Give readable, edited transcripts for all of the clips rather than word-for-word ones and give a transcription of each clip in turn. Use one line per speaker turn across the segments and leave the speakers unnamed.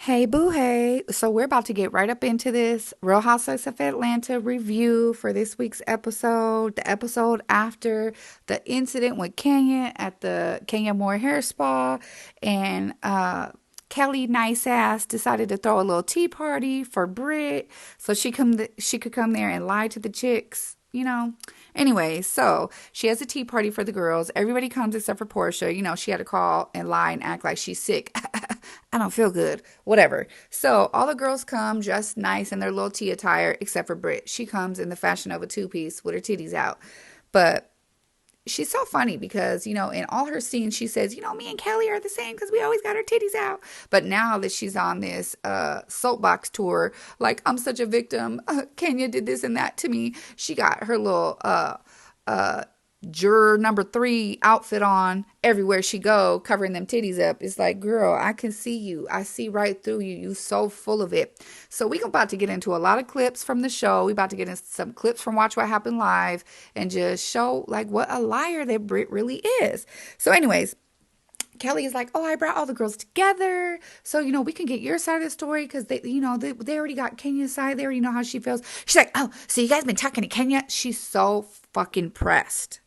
Hey, boo, hey. So, we're about to get right up into this Real Housewives of Atlanta review for this week's episode, the episode after the incident with Kenya at the kenyamoore hair spa. And Kelly, nice ass, decided to throw a little tea party for Brit so she could come there and lie to the chicks. Anyway, so she has a tea party for the girls. Everybody comes except for Portia. She had to call and lie and act like she's sick. I don't feel good. Whatever. So all the girls come dressed nice in their little tea attire except for Brit. She comes in the Fashion Nova two-piece with her titties out. But she's so funny because, in all her scenes, she says, me and Kelly are the same because we always got our titties out. But now that she's on this soapbox tour, like, I'm such a victim. Kenya did this and that to me. She got her little juror number 3 outfit on everywhere she go, covering them titties up. It's like, girl, I can see you. I see right through you. You so full of it. So we about to get into a lot of clips from the show. We about to get into some clips from Watch What Happened Live and just show like what a liar that Brit really is. So anyways, Kelly is like, oh, I brought all the girls together so, we can get your side of the story because they already got Kenya's side. They already know how she feels. She's like, oh, so you guys been talking to Kenya? She's so fucking pressed.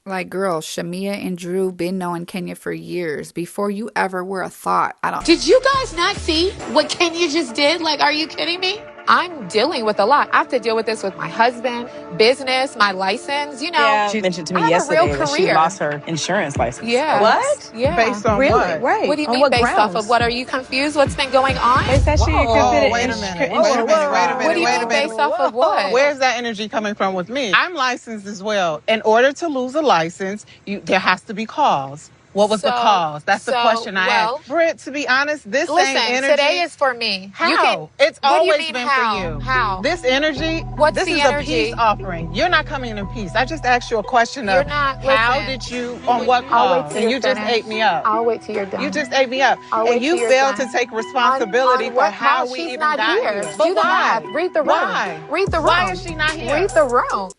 Like, girl, Shamia and Drew been knowing Kenya for years before you ever were a thought.
Did you guys not see what Kenya just did? Like, are you kidding me? I'm dealing with a lot. I have to deal with this with my husband, business, my license,
Yeah. She mentioned to me yesterday that she lost her insurance license.
Yeah.
What?
Yeah.
Based on
Really?
what?
Right.
What do you
On
mean
what
based
grounds?
off of what? Are you confused? What's been going on?
They said she
Whoa,
committed
wait a minute. Wait a minute.
Whoa,
Wait a minute.
What do you
Wait a
mean
minute.
based off of what?
Where's that energy coming from with me? I'm licensed as well. In order to lose a license, there has to be cause. What was the cause? That's the question I asked. Britt, to be honest, this same energy.
Today is for me.
How? It's always been for you.
How?
This energy,
What's
this
the
is
energy?
a peace offering. You're not coming in peace. I just asked you a question
You're
of
not.
how
Listen.
did you, on what
I'll wait
cause?
till
And
you're
you just
finished.
ate me up.
I'll wait till you're done.
You just ate me up.
I'll wait
And you
till you're
failed
done.
to take responsibility for how we
she's
even
not
got
here.
here.
Do the math. Read the room.
Why?
Read the room.
Why is she not here?
Read the room.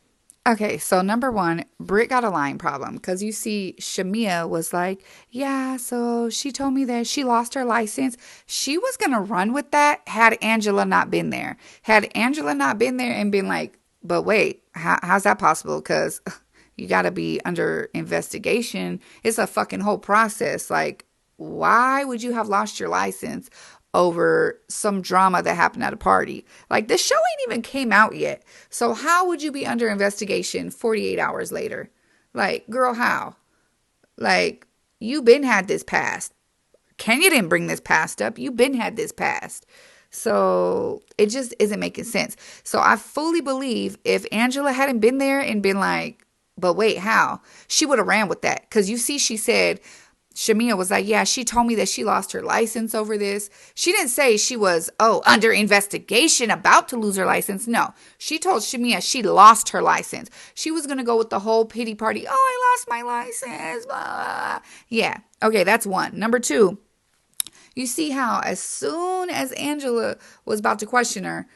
Okay, so number one, Brit got a lying problem because you see Shamia was like, yeah, so she told me that she lost her license. She was going to run with that had Angela not been there. Had Angela not been there and been like, but wait, how's that possible? Because you got to be under investigation. It's a fucking whole process. Like, why would you have lost your license over some drama that happened at a party? Like, the show ain't even came out yet. So how would you be under investigation 48 hours later? Like, girl, how? Like, you been had this past. Kenya didn't bring this past up. You been had this past. So it just isn't making sense. So I fully believe if Angela hadn't been there and been like, but wait, how? She would have ran with that. Because you see, she said, Shamia was like, yeah, she told me that she lost her license over this. She didn't say she was, under investigation, about to lose her license. No, she told Shamia she lost her license. She was going to go with the whole pity party. Oh, I lost my license. Blah. Yeah. Okay, that's one. Number two, you see how as soon as Angela was about to question her,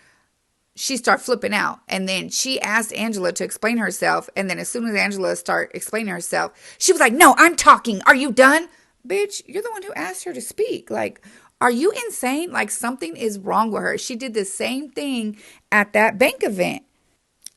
she started flipping out. And then she asked Angela to explain herself. And then as soon as Angela started explaining herself, she was like, no, I'm talking. Are you done? Bitch, you're the one who asked her to speak. Like, are you insane? Like, something is wrong with her. She did the same thing at that bank event.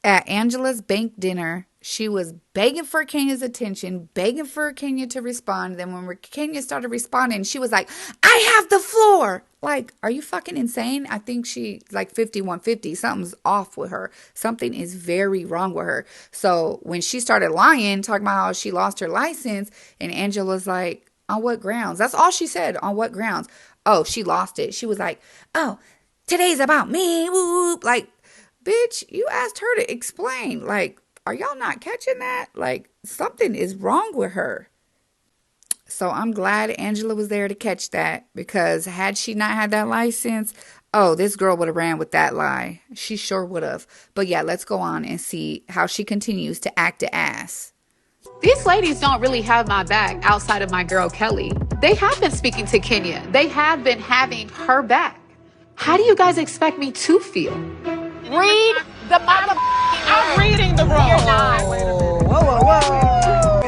At Angela's bank dinner, she was begging for Kenya's attention, begging for Kenya to respond. Then when Kenya started responding, she was like, I have the floor. Like, are you fucking insane? I think she like 5150. Something's off with her. Something is very wrong with her. So when she started lying, talking about how she lost her license, and Angela's like, on what grounds? That's all she said. On what grounds? Oh, she lost it. She was like, oh, today's about me. Whoop. Like, bitch, you asked her to explain. Like, are y'all not catching that? Like, something is wrong with her. So I'm glad Angela was there to catch that, because had she not had that license, oh, this girl would have ran with that lie. She sure would have. But yeah, let's go on and see how she continues to act the ass.
These ladies don't really have my back outside of my girl Kelly. They have been speaking to Kenya. They have been having her back. How do you guys expect me to feel? Read the mother.
I'm reading the room.
You're not.
Whoa, whoa, whoa.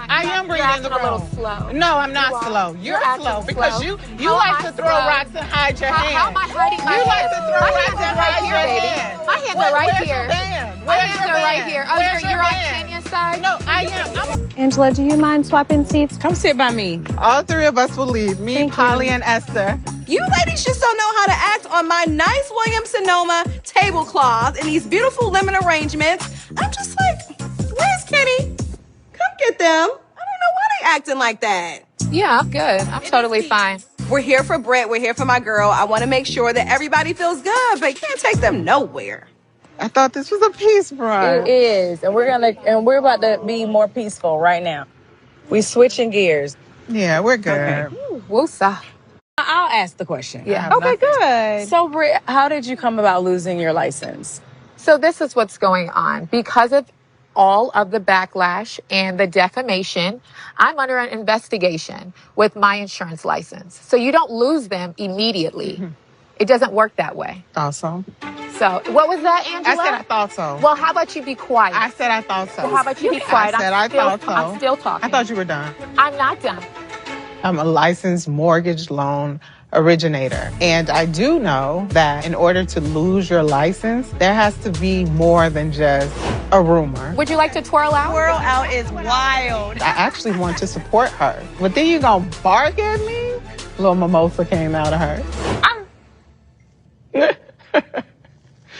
I am in the room.
a little slow.
No, I'm not slow. You're slow because you like to throw rocks and hide your hand.
How am I hiding my hand?
You like to throw rocks and hide your hand.
My hands are right
Where's
here.
Your band?
My hands are right here. Oh,
Where's
you're
your
on
band?
Kenya's side?
No, I am.
Angela, do you mind swapping seats? Come sit by me.
All three of us will leave. Me,
Thank
Polly,
you.
and Esther.
You ladies just don't know how to act on my nice Williams-Sonoma tablecloth and these beautiful lemon arrangements. I'm just like, where's Kenny? Come get them. I don't know why they acting like that.
Yeah, I'm good. I'm totally fine.
We're here for Britt. We're here for my girl. I want to make sure that everybody feels good, but you can't take them nowhere.
I thought this was a peace bride.
It is, and we're about to be more peaceful right now. We switching gears.
Yeah, we're good.
Okay.
Woosah.
I'll ask the question.
Yeah.
Okay,
good.
So, Britt, how did you come about losing your license?
So this is what's going on. Because of all of the backlash and the defamation, I'm under an investigation with my insurance license. So you don't lose them immediately. Mm-hmm. It doesn't work that way.
Awesome.
So what was that, Angela?
I said I thought so.
Well, how about you be quiet?
I said I thought so.
Well, how about you be quiet?
I said I thought so.
I'm still talking.
I thought you were done.
I'm not done.
I'm a licensed mortgage loan originator. And I do know that in order to lose your license, there has to be more than just a rumor.
Would you like to twirl out?
Twirl out is wild.
I actually want to support her. But then you gonna bark at me? Little mimosa came out of her.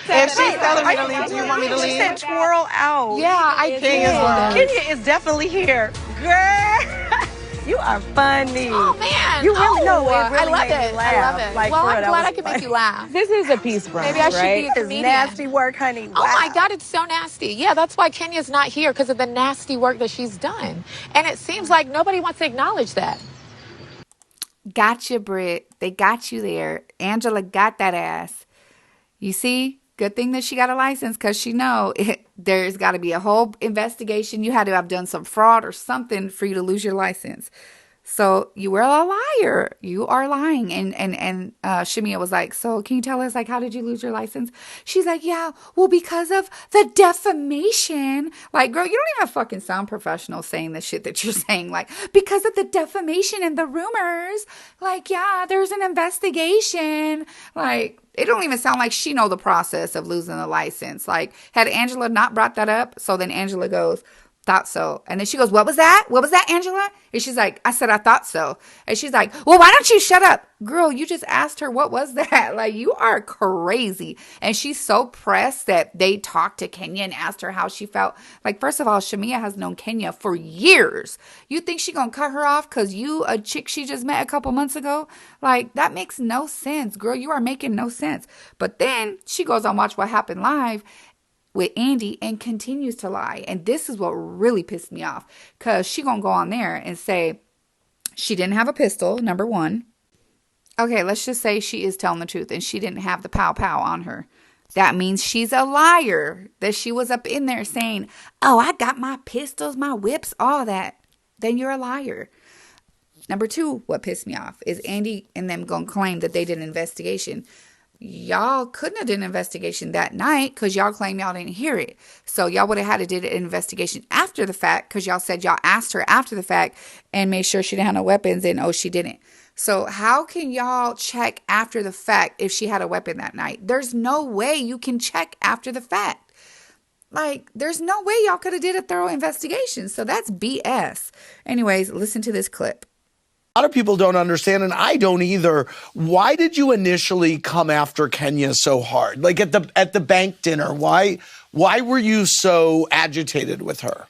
If she's telling me to leave, do you want me to leave?
She said twirl out.
Yeah, I did.
Kenya is definitely here. Girl, you are funny.
Oh, man.
You really know it.
I
Really
love
made me
it.
laugh.
I love it.
Like,
well,
for real,
I'm
that
glad
was
I can make
funny.
you laugh.
This is a peace bride,
Maybe I should
right?
be a
It's
comedian.
nasty work, honey.
Oh my
Wow.
God, it's so nasty. Yeah, that's why Kenya's not here, because of the nasty work that she's done. And it seems like nobody wants to acknowledge that.
Gotcha, Britt. They got you there. Angela got that ass. You see? Good thing that she got a license, because she know there's got to be a whole investigation. You had to have done some fraud or something for you to lose your license. So you were a liar. You are lying. And Shamia was like, so can you tell us, like, how did you lose your license? She's like, yeah, well, because of the defamation. Like, girl, you don't even fucking sound professional saying the shit that you're saying. Like, because of the defamation and the rumors. Like, yeah, there's an investigation. Like, it don't even sound like she know the process of losing the license. Like, had Angela not brought that up, so then Angela goes, thought so. And then she goes, what was that? What was that, Angela? And she's like, I said, I thought so. And she's like, well, why don't you shut up? Girl, you just asked her, what was that? Like, you are crazy. And she's so pressed that they talked to Kenya and asked her how she felt. Like, first of all, Shamia has known Kenya for years. You think she gonna cut her off because you, a chick she just met a couple months ago? Like, that makes no sense. Girl, you are making no sense. But then she goes on Watch What Happened Live with Andy and continues to lie. And this is what really pissed me off, because she gonna go on there and say she didn't have a pistol, number one. Okay, let's just say she is telling the truth and she didn't have the pow pow on her. That means she's a liar, that she was up in there saying, oh, I got my pistols, my whips, all that. Then you're a liar. Number two, what pissed me off is Andy and them gonna claim that they did an investigation. Y'all couldn't have done an investigation that night because y'all claim y'all didn't hear it. So y'all would have had to do an investigation after the fact, because y'all said y'all asked her after the fact and made sure she didn't have no weapons, and oh, she didn't. So how can y'all check after the fact if she had a weapon that night? There's no way you can check after the fact. Like, there's no way y'all could have did a thorough investigation. So that's BS. Anyways, listen to this clip.
A lot of people don't understand, and I don't either. Why did you initially come after Kenya so hard? Like at the bank dinner, why were you so agitated with her?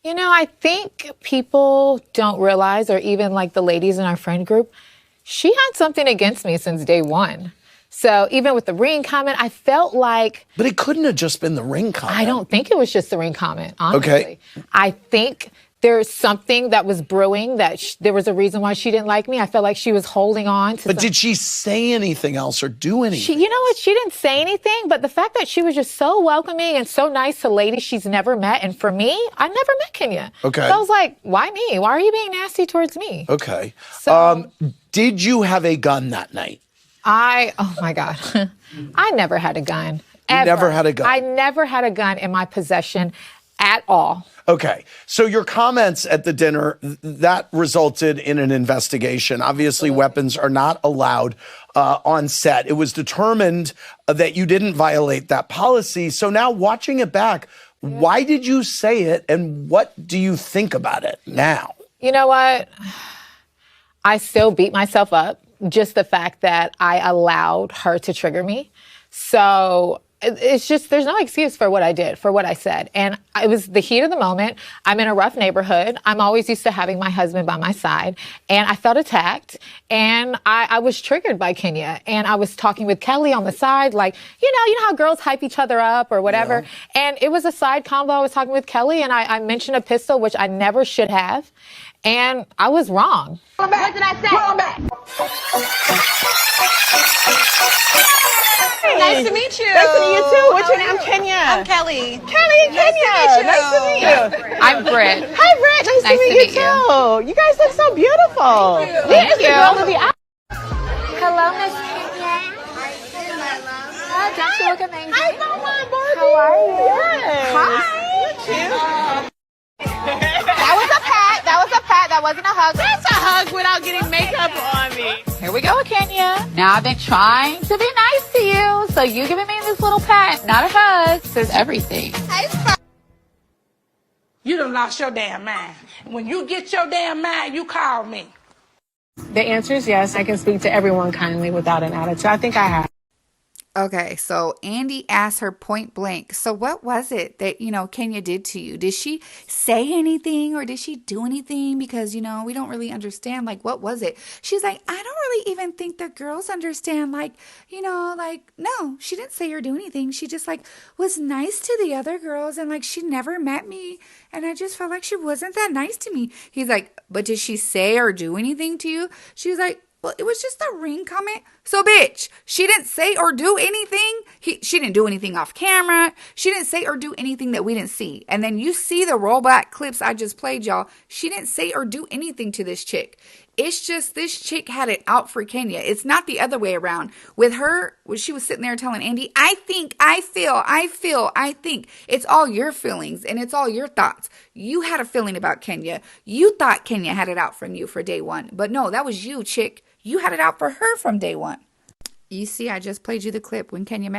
You know, I think people don't realize, or even like the ladies in our friend group, she had something against me since day one. So even with the ring comment, I felt like...
But it couldn't have just been the ring comment.
I don't think it was just the ring comment, honestly.
Okay.
I think there's something that was brewing, that there was a reason why she didn't like me. I felt like she was holding on to...
But did she say anything else or do anything?
You know what? She didn't say anything, but the fact that she was just so welcoming and so nice to ladies she's never met. And for me, I never met Kenya.
Okay.
So I was like, why me? Why are you being nasty towards me?
Okay.
So,
did you have a gun that night?
oh my God. I never had a gun. Ever.
Never had a gun?
I never had a gun in my possession at all.
Okay. So your comments at the dinner, that resulted in an investigation. Obviously, weapons are not allowed on set. It was determined that you didn't violate that policy. So now watching it back, why did you say it and what do you think about it now?
You know what? I still beat myself up. Just the fact that I allowed her to trigger me. So it's just, there's no excuse for what I did, for what I said. And it was the heat of the moment. I'm in a rough neighborhood. I'm always used to having my husband by my side. And I felt attacked. And I was triggered by Kenya. And I was talking with Kelly on the side, like, you know how girls hype each other up or whatever. Yeah. And it was a side convo. I was talking with Kelly and I mentioned a pistol, which I never should have. And I was wrong.
What did I say?
Nice to meet you.
Nice to meet you too. What's your name? Kenya.
I'm Kelly.
Kelly and Kenya. Nice to meet you.
I'm Brit.
Hi, Brit. Nice to meet you too. You guys look so beautiful.
Thank you.
Hello, Miss Kenya. Oh, don't you look amazing?
Hi, Mama Barbie.
How are you?
Hi.
That was a pat. That wasn't a hug.
That's a hug without getting makeup on me.
Here we go, Kenya. Now I've been trying to be nice to you. So you giving me this little pat, not a hug, says everything.
You done lost your damn mind. When you get your damn mind, you call me.
The answer is yes. I can speak to everyone kindly without an attitude. I think I have.
Okay, so Andy asked her point blank, so what was it that, Kenya did to you? Did she say anything or did she do anything? Because, we don't really understand, what was it? She's like, I don't really even think the girls understand, no, she didn't say or do anything. She just, was nice to the other girls and, she never met me. And I just felt like she wasn't that nice to me. He's like, but did she say or do anything to you? She was like, well, it was just a ring comment. So, bitch, she didn't say or do anything. She didn't do anything off camera. She didn't say or do anything that we didn't see. And then you see the rollback clips I just played, y'all. She didn't say or do anything to this chick. It's just this chick had it out for Kenya. It's not the other way around. With her, when she was sitting there telling Andy, I think, I feel, I think. It's all your feelings and it's all your thoughts. You had a feeling about Kenya. You thought Kenya had it out from you for day one. But no, that was you, chick. You had it out for her from day one. You see, I just played you the clip when Kenya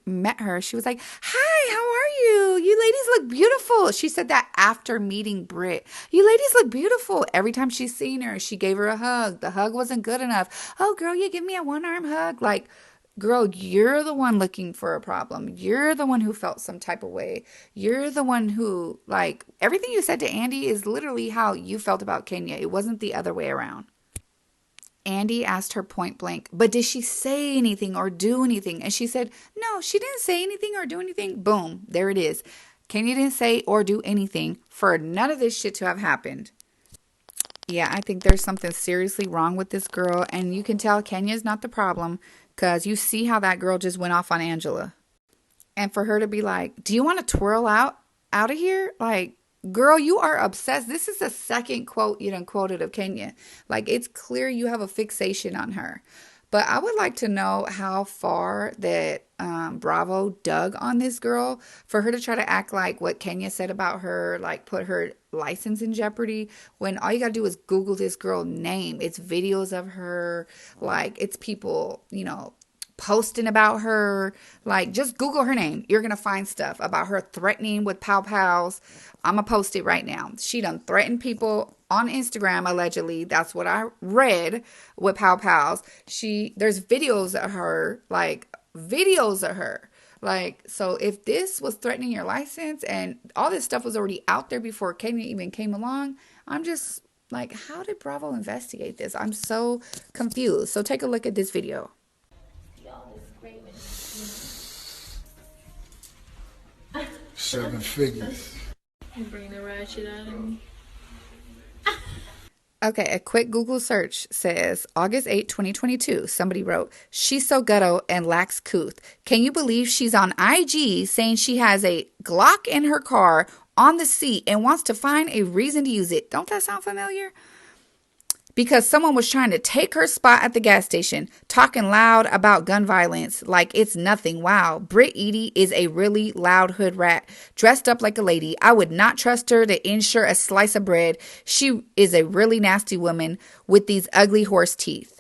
met her. She was like, hi, how are you? You ladies look beautiful. She said that after meeting Brit. You ladies look beautiful. Every time she's seen her, she gave her a hug. The hug wasn't good enough. Oh, girl, you give me a one-arm hug. Girl, you're the one looking for a problem. You're the one who felt some type of way. You're the one who, everything you said to Andy is literally how you felt about Kenya. It wasn't the other way around. Andy asked her point blank, but did she say anything or do anything? And she said, no, she didn't say anything or do anything. Boom, there it is. Kenya didn't say or do anything for none of this shit to have happened. Yeah, I think there's something seriously wrong with this girl. And you can tell Kenya's not the problem because you see how that girl just went off on Angela. And for her to be like, do you want to twirl out of here? Girl, you are obsessed. This is the second quote you done quoted of Kenya. It's clear you have a fixation on her. But I would like to know how far that Bravo dug on this girl for her to try to act like what Kenya said about her, put her license in jeopardy, when all you got to do is Google this girl's name. It's videos of her, it's people, posting about her. Just Google her name. You're going to find stuff about her threatening with pow-pows. I'm going to post it right now. She done threatened people on Instagram, allegedly. That's what I read with pow-pows. There's videos of her, so if this was threatening your license and all this stuff was already out there before Kenya even came along, I'm just how did Bravo investigate this? I'm so confused. So take a look at this video.
7 figures.
Bring the ratchet out of me.
Okay, a quick Google search says August 8, 2022. Somebody wrote, she's so ghetto and lacks couth. Can you believe she's on IG saying she has a Glock in her car on the seat and wants to find a reason to use it? Don't that sound familiar? because someone was trying to take her spot at the gas station, talking loud about gun violence like it's nothing. Wow, Brit Eady is a really loud hood rat, dressed up like a lady. I would not trust her to insure a slice of bread. She is a really nasty woman with these ugly horse teeth.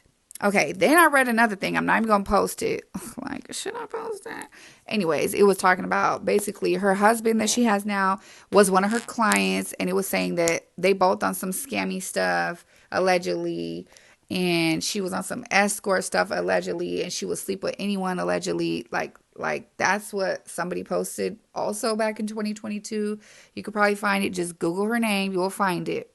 Okay, then I read another thing. I'm not even going to post it. Like, should I post that? Anyways, it was talking about basically her husband that she has now was one of her clients, and it was saying that they both on some scammy stuff, allegedly, and she was on some escort stuff, allegedly, and she would sleep with anyone, allegedly. Like that's what somebody posted also back in 2022. You could probably find it. Just Google her name. You will find it.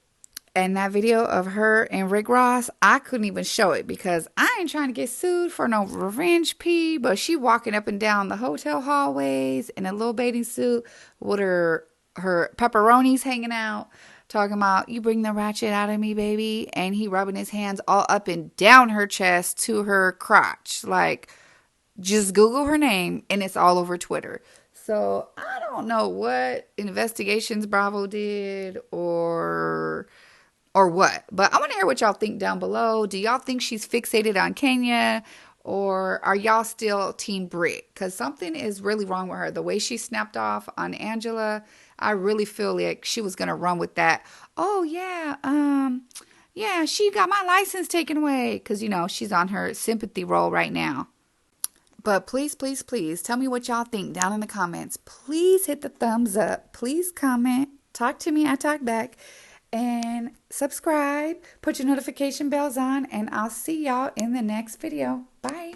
And that video of her and Rick Ross, I couldn't even show it because I ain't trying to get sued for no revenge pee. But she walking up and down the hotel hallways in a little bathing suit with her pepperonis hanging out, talking about, you bring the ratchet out of me, baby. And he rubbing his hands all up and down her chest to her crotch. Like, just Google her name and it's all over Twitter. So I don't know what investigations Bravo did or what. But I want to hear what y'all think down below. Do y'all think she's fixated on Kenya, or are y'all still Team Brit? Because something is really wrong with her. The way she snapped off on Angela, I really feel like she was going to run with that. Oh, yeah, she got my license taken away. Because, she's on her sympathy role right now. But please, please, please tell me what y'all think down in the comments. Please hit the thumbs up. Please comment. Talk to me. I talk back. And subscribe. Put your notification bells on. And I'll see y'all in the next video. Bye.